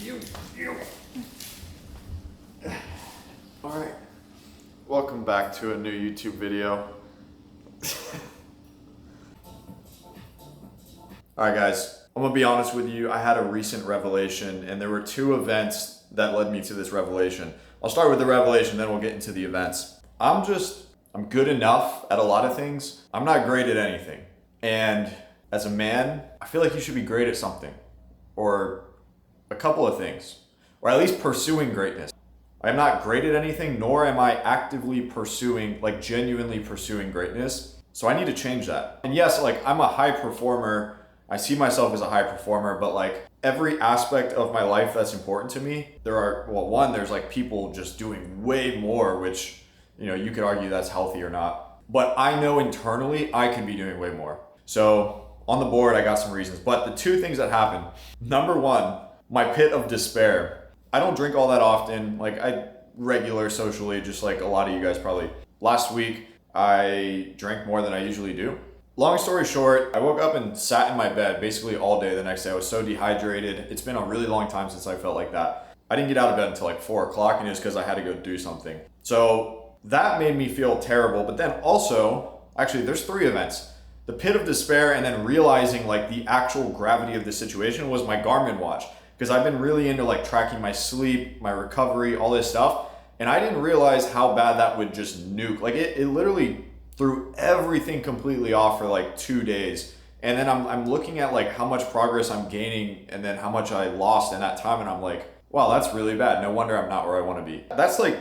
You. All right. Welcome back to a new YouTube video. All right, guys. I'm gonna be honest with you. I had a recent revelation, and there were two events that led me to this revelation. I'll start with the revelation, then we'll get into the events. I'm good enough at a lot of things. I'm not great at anything. And as a man, I feel like you should be great at something, or a couple of things, or at least pursuing greatness. I'm not great at anything, nor am I actively pursuing, like genuinely pursuing greatness. So I need to change that. And yes, like I'm a high performer. I see myself as a high performer, but like every aspect of my life that's important to me, there's like people just doing way more, which, you know, you could argue that's healthy or not. But I know internally I can be doing way more. So on the board, I got some reasons. But the two things that happened, number one, my pit of despair. I don't drink all that often. Like I regular socially, just like a lot of you guys probably. Last week, I drank more than I usually do. Long story short, I woke up and sat in my bed basically all day the next day. I was so dehydrated. It's been a really long time since I felt like that. I didn't get out of bed until like 4 o'clock, and it was because I had to go do something. So that made me feel terrible. But then also, actually there's 3 events. The pit of despair, and then realizing like the actual gravity of the situation was my Garmin watch. Because I've been really into like tracking my sleep, my recovery, all this stuff. And I didn't realize how bad that would just nuke. Like it literally threw everything completely off for like 2 days. And then I'm looking at like how much progress I'm gaining and then how much I lost in that time. And I'm like, wow, that's really bad. No wonder I'm not where I want to be. That's like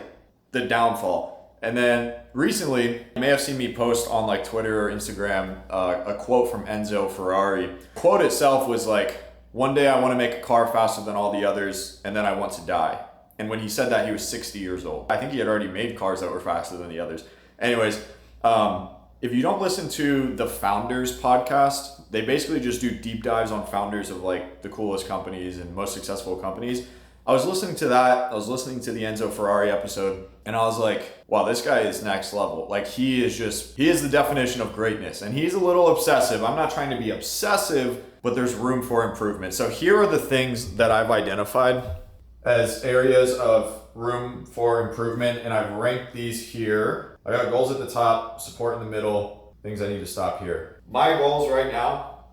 the downfall. And then recently, you may have seen me post on like Twitter or Instagram a quote from Enzo Ferrari. The quote itself was like, one day I want to make a car faster than all the others, and then I want to die. And when he said that, he was 60 years old. I think he had already made cars that were faster than the others. Anyways, if you don't listen to the Founders podcast, they basically just do deep dives on founders of like the coolest companies and most successful companies. I was listening to that. I was listening to the Enzo Ferrari episode, and I was like, wow, this guy is next level. Like he is the definition of greatness, and he's a little obsessive. I'm not trying to be obsessive, but there's room for improvement. So here are the things that I've identified as areas of room for improvement, and I've ranked these here. I got goals at the top, support in the middle, things I need to stop here. My goals right now: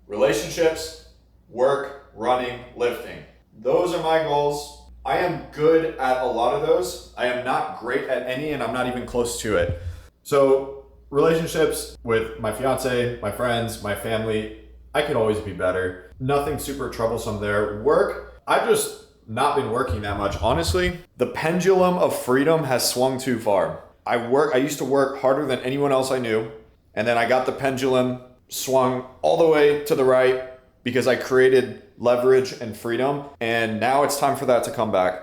relationships, work, running, lifting. Those are my goals. I am good at a lot of those. I am not great at any, and I'm not even close to it. So relationships with my fiance, my friends, my family, I could always be better. Nothing super troublesome there. Work, I've just not been working that much. Honestly, the pendulum of freedom has swung too far. I used to work harder than anyone else I knew, and then I got the pendulum swung all the way to the right because I created leverage and freedom, and now it's time for that to come back.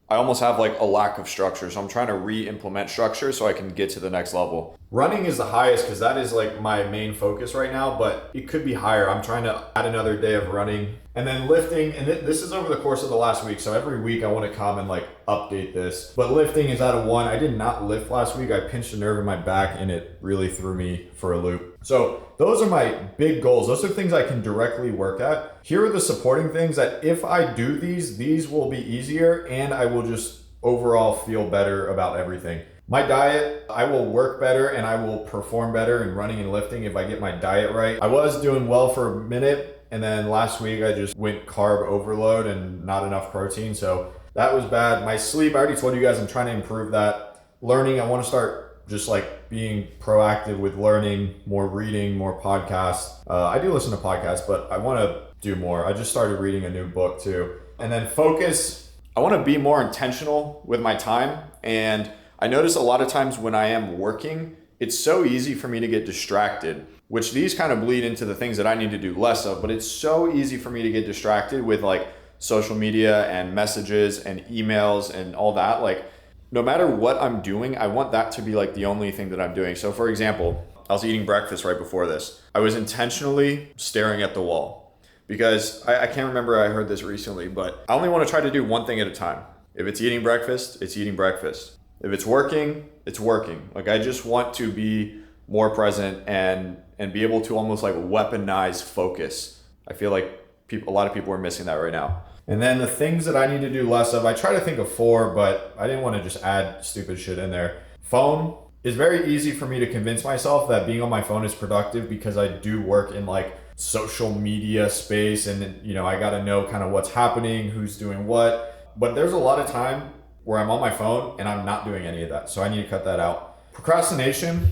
I almost have like a lack of structure, so I'm trying to re-implement structure so I can get to the next level. Running is the highest because that is like my main focus right now, but it could be higher. I'm trying to add another day of running. And then lifting, and this is over the course of the last week, so every week I want to come and like update this. But lifting is at a 1. I did not lift last week. I pinched a nerve in my back and it really threw me for a loop. So those are my big goals. Those are things I can directly work at. Here are the supporting things that if I do these will be easier, and I will just overall feel better about everything. My diet, I will work better and I will perform better in running and lifting if I get my diet right. I was doing well for a minute, and then last week I just went carb overload and not enough protein. So that was bad. My sleep, I already told you guys I'm trying to improve that. Learning, I want to start just like being proactive with learning, more reading, more podcasts. I do listen to podcasts, but I want to do more. I just started reading a new book too. And then focus, I want to be more intentional with my time. And I notice a lot of times when I am working, it's so easy for me to get distracted, which these kind of bleed into the things that I need to do less of, but it's so easy for me to get distracted with like social media and messages and emails and all that. Like no matter what I'm doing, I want that to be like the only thing that I'm doing. So for example, I was eating breakfast right before this. I was intentionally staring at the wall because I can't remember, I heard this recently, but I only want to try to do one thing at a time. If it's eating breakfast, it's eating breakfast. If it's working, it's working. Like I just want to be more present and be able to almost like weaponize focus. I feel like a lot of people are missing that right now. And then the things that I need to do less of, I try to think of 4, but I didn't want to just add stupid shit in there. Phone. It's very easy for me to convince myself that being on my phone is productive because I do work in like social media space and I got to know kind of what's happening, who's doing what. But there's a lot of time where I'm on my phone and I'm not doing any of that. So I need to cut that out. Procrastination.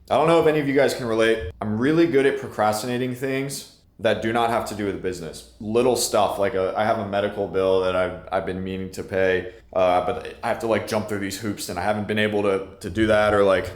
I don't know if any of you guys can relate. I'm really good at procrastinating things that do not have to do with business. Little stuff like I have a medical bill that I've been meaning to pay, but I have to like jump through these hoops and I haven't been able to do that, or like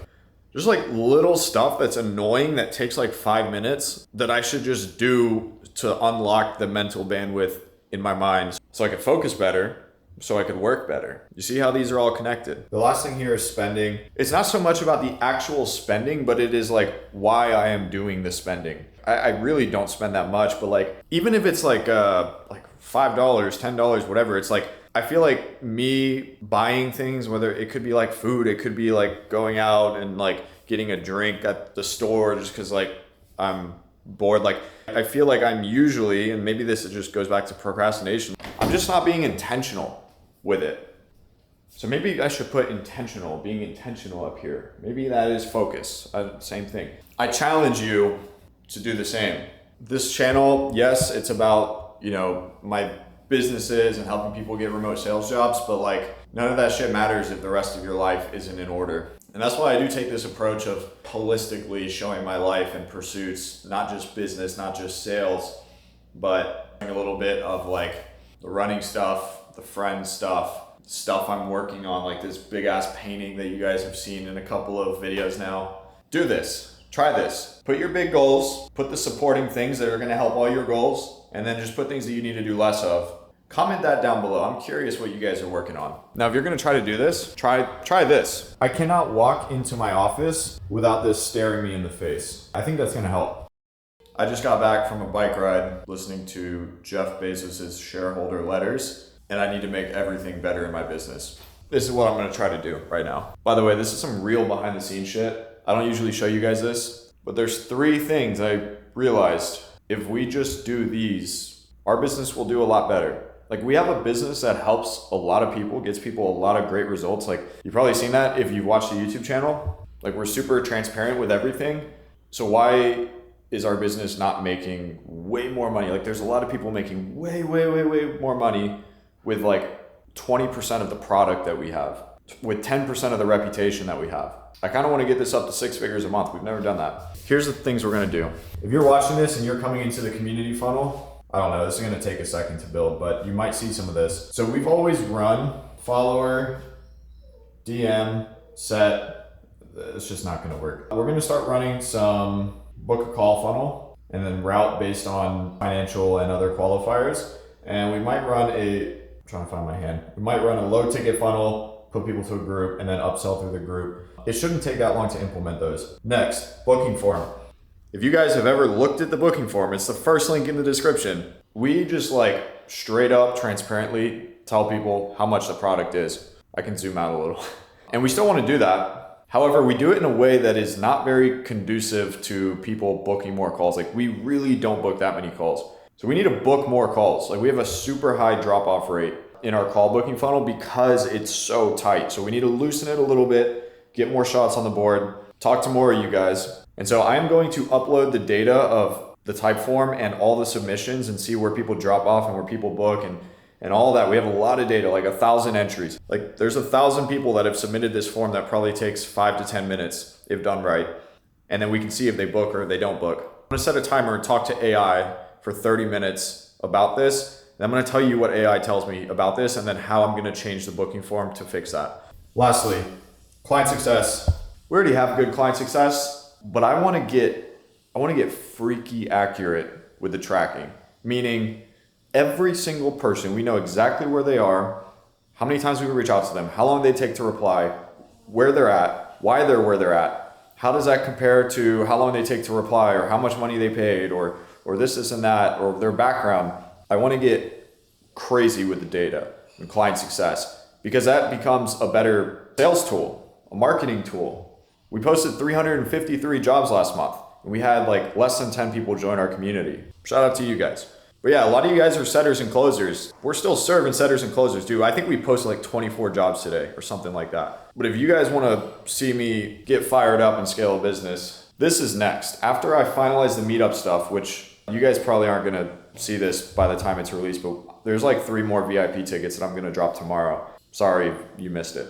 just like little stuff that's annoying that takes like 5 minutes that I should just do to unlock the mental bandwidth in my mind so I could focus better, so I could work better. You see how these are all connected? The last thing here is spending. It's not so much about the actual spending, but it is like why I am doing the spending. I really don't spend that much, but like even if it's like $5, $10, whatever, it's like I feel like me buying things, whether it could be like food, it could be like going out and like getting a drink at the store just because like I'm bored. Like I feel like I'm usually, and maybe this just goes back to procrastination, I'm just not being intentional with it. So maybe I should put being intentional up here. Maybe that is focus, same thing. I challenge you to do the same. This channel, yes, it's about, my businesses and helping people get remote sales jobs, but like none of that shit matters if the rest of your life isn't in order. And that's why I do take this approach of holistically showing my life and pursuits, not just business, not just sales, but a little bit of like the running stuff, the friend stuff I'm working on, like this big ass painting that you guys have seen in a couple of videos now. Do this. Try this. Put your big goals, put the supporting things that are going to help all your goals, and then just put things that you need to do less of. Comment that down below. I'm curious what you guys are working on. Now, if you're going to try to do this, try this. I cannot walk into my office without this staring me in the face. I think that's going to help. I just got back from a bike ride listening to Jeff Bezos' shareholder letters, and I need to make everything better in my business. This is what I'm going to try to do right now. By the way, this is some real behind the scenes shit. I don't usually show you guys this, but there's 3 things I realized. If we just do these, our business will do a lot better. Like we have a business that helps a lot of people, gets people a lot of great results. Like you've probably seen that if you've watched the YouTube channel. Like we're super transparent with everything. So why is our business not making way more money? Like there's a lot of people making way more money with like 20% of the product that we have, with 10% of the reputation that we have. I kind of want to get this up to 6 figures a month. We've never done that. Here's the things we're going to do. If you're watching this and you're coming into the community funnel, I don't know, this is going to take a second to build, but you might see some of this. So we've always run follower, DM, set. It's just not going to work. We're going to start running some book a call funnel and then route based on financial and other qualifiers. And we might run I'm trying to find my hand. We might run a low ticket funnel, put people to a group, and then upsell through the group. It shouldn't take that long to implement those. Next, booking form. If you guys have ever looked at the booking form, it's the first link in the description. We just like straight up, transparently tell people how much the product is. I can zoom out a little. And we still want to do that. However, we do it in a way that is not very conducive to people booking more calls. Like we really don't book that many calls. So we need to book more calls. Like we have a super high drop-off rate in our call booking funnel because it's so tight. So we need to loosen it a little bit, get more shots on the board, talk to more of you guys. And so I'm going to upload the data of the type form and all the submissions and see where people drop off and where people book and all that. We have a lot of data, like 1,000 entries. Like there's 1,000 people that have submitted this form that probably takes 5 to 10 minutes if done right. And then we can see if they book or if they don't book. I'm gonna set a timer and talk to AI for 30 minutes about this. And I'm gonna tell you what AI tells me about this and then how I'm gonna change the booking form to fix that. Lastly, client success. We already have good client success, but I wanna get freaky accurate with the tracking. Meaning every single person, we know exactly where they are, how many times we can reach out to them, how long they take to reply, where they're at, why they're where they're at. How does that compare to how long they take to reply or how much money they paid or this and that or their background? I want to get crazy with the data and client success because that becomes a better sales tool, a marketing tool. We posted 353 jobs last month and we had like less than 10 people join our community. Shout out to you guys. But yeah, a lot of you guys are setters and closers. We're still serving setters and closers, dude. I think we posted like 24 jobs today or something like that. But if you guys want to see me get fired up and scale a business, this is next. After I finalize the meetup stuff, which you guys probably aren't going to see this by the time it's released, but there's like 3 more VIP tickets that I'm going to drop tomorrow. Sorry you missed it.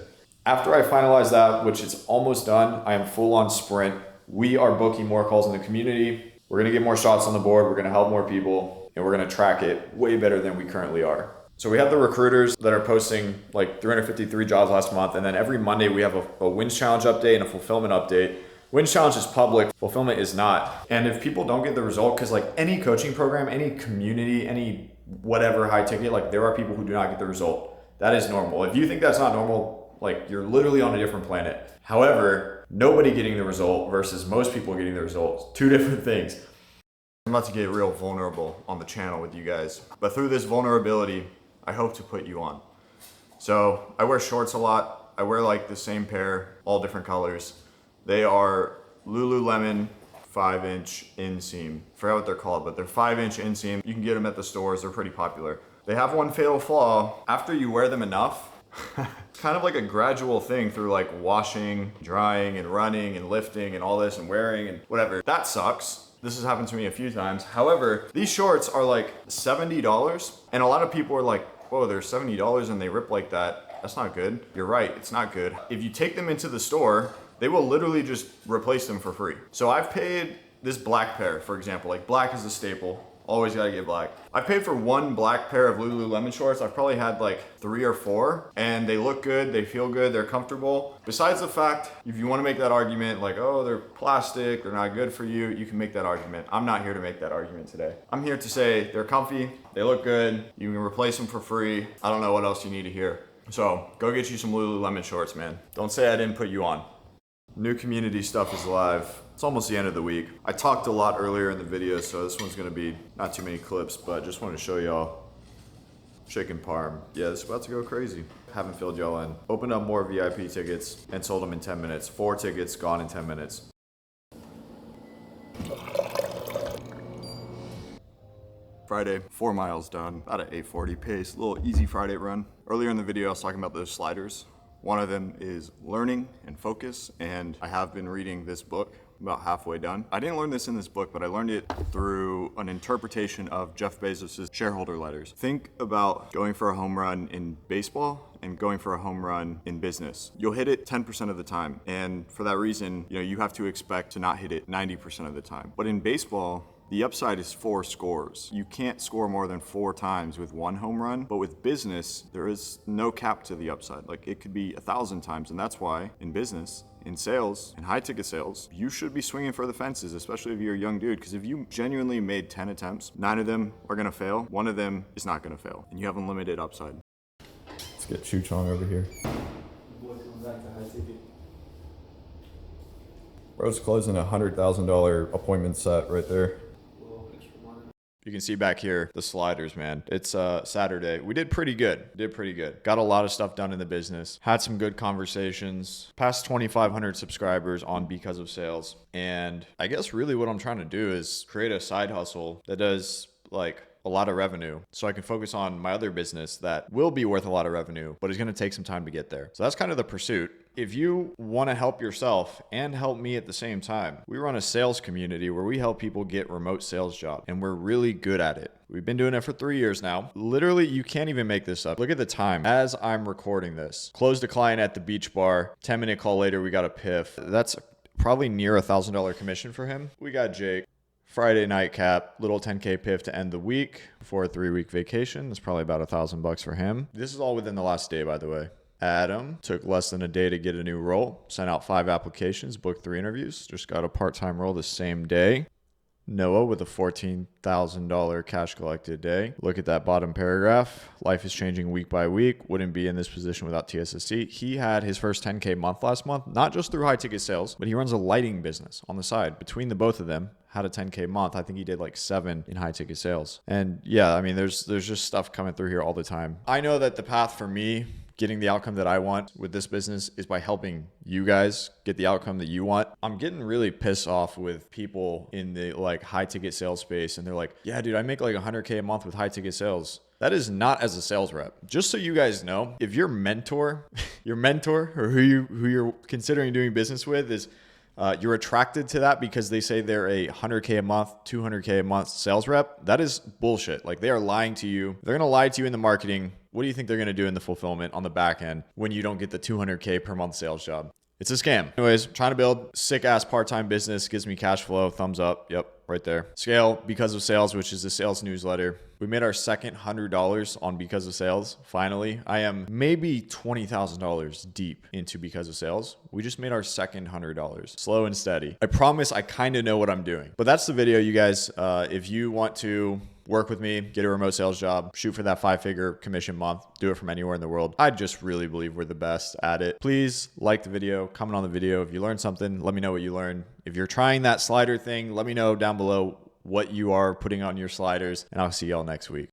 After I finalize that, which is almost done, I am full on sprint. We are booking more calls in the community. We're going to get more shots on the board. We're going to help more people, and we're going to track it way better than we currently are. So we have the recruiters that are posting like 353 jobs last month. And then every Monday we have a wins challenge update and a fulfillment update. Wins challenge is public, fulfillment is not. And if people don't get the result, because like any coaching program, any community, any whatever high ticket, like there are people who do not get the result. That is normal. If you think that's not normal, like you're literally on a different planet. However, nobody getting the result versus most people getting the result, 2 different things. I'm about to get real vulnerable on the channel with you guys. But through this vulnerability, I hope to put you on. So I wear shorts a lot. I wear like the same pair, all different colors. They are Lululemon 5-inch inseam. Forgot what they're called, but they're 5-inch inseam. You can get them at the stores. They're pretty popular. They have one fatal flaw. After you wear them enough, kind of like a gradual thing through like washing, drying, and running, and lifting, and all this, and wearing, and whatever. That sucks. This has happened to me a few times. However, these shorts are like $70, and a lot of people are like, whoa, they're $70 and they rip like that. That's not good. You're right, it's not good. If you take them into the store, they will literally just replace them for free. So I've paid this black pair, for example, like black is a staple. Always gotta get black. I paid for one black pair of Lululemon shorts. I've probably had like 3 or 4, and they look good, they feel good, they're comfortable. Besides the fact, if you wanna make that argument like, oh, they're plastic, they're not good for you, you can make that argument. I'm not here to make that argument today. I'm here to say they're comfy, they look good, you can replace them for free. I don't know what else you need to hear. So go get you some Lululemon shorts, man. Don't say I didn't put you on. New community stuff is live. It's almost the end of the week. I talked a lot earlier in the video, so this one's gonna be not too many clips, but just wanted to show y'all chicken parm. Yeah, this is about to go crazy. Haven't filled y'all in. Opened up more VIP tickets and sold them in 10 minutes. 4 tickets gone in 10 minutes. Friday, 4 miles done, about an 8:40 pace, a little easy Friday run. Earlier in the video, I was talking about those sliders. One of them is learning and focus, and I have been reading this book, about halfway done. I didn't learn this in this book, but I learned it through an interpretation of Jeff Bezos' shareholder letters. Think about going for a home run in baseball and going for a home run in business. You'll hit it 10% of the time, and for that reason, you have to expect to not hit it 90% of the time. But in baseball, the upside is 4 scores. You can't score more than 4 times with 1 home run, but with business, there is no cap to the upside. Like it could be 1,000 times, and that's why in business, in sales, in high ticket sales, you should be swinging for the fences, especially if you're a young dude, because if you genuinely made 10 attempts, 9 of them are gonna fail, 1 of them is not gonna fail, and you have unlimited upside. Let's get Chu Chong over here. Bro's closing a $100,000 appointment set right there. You can see back here, the sliders, man. It's Saturday. We did pretty good. Got a lot of stuff done in the business. Had some good conversations. Past 2,500 subscribers on Because of Sales. And I guess really what I'm trying to do is create a side hustle that does like a lot of revenue so I can focus on my other business that will be worth a lot of revenue, but it's going to take some time to get there. So that's kind of the pursuit. If you want to help yourself and help me at the same time, we run a sales community where we help people get remote sales jobs, and we're really good at it. We've been doing it for 3 years now. Literally, you can't even make this up. Look at the time as I'm recording this. Closed a client at the beach bar. 10-minute call later, we got a PIF. That's probably near $1,000 commission for him. We got Jake. Friday night cap, little 10K PIF to end the week before a 3-week vacation. That's probably about $1,000 for him. This is all within the last day, by the way. Adam took less than a day to get a new role, sent out 5 applications, booked 3 interviews, just got a part-time role the same day. Noah with a $14,000 cash collected day. Look at that bottom paragraph. Life is changing week by week. Wouldn't be in this position without TSSC. He had his first 10K month last month, not just through high ticket sales, but he runs a lighting business on the side. Between the both of them, had a 10K month. I think he did like 7 in high ticket sales. And yeah, I mean, there's just stuff coming through here all the time. I know that the path for me getting the outcome that I want with this business is by helping you guys get the outcome that you want. I'm getting really pissed off with people in the like high ticket sales space, and they're like, yeah, dude, I make like 100K a month with high ticket sales. That is not as a sales rep. Just so you guys know, if your mentor or who you're considering doing business with is you're attracted to that because they say they're a 100K a month, 200K a month sales rep, that is bullshit. Like, they are lying to you. They're going to lie to you in the marketing. What do you think they're going to do in the fulfillment on the back end when you don't get the 200K per month sales job? It's a scam. Anyways, trying to build sick ass part-time business, gives me cash flow, thumbs up. Yep, right there. Scale Because of Sales, which is the sales newsletter. We made our second $100 on Because of Sales. Finally, I am maybe $20,000 deep into Because of Sales. We just made our second $100. Slow and steady. I promise I kind of know what I'm doing. But that's the video, you guys. If you want to work with me, get a remote sales job, shoot for that 5-figure commission month, do it from anywhere in the world, I just really believe we're the best at it. Please like the video, comment on the video. If you learned something, let me know what you learned. If you're trying that slider thing, let me know down below what you are putting on your sliders, and I'll see y'all next week.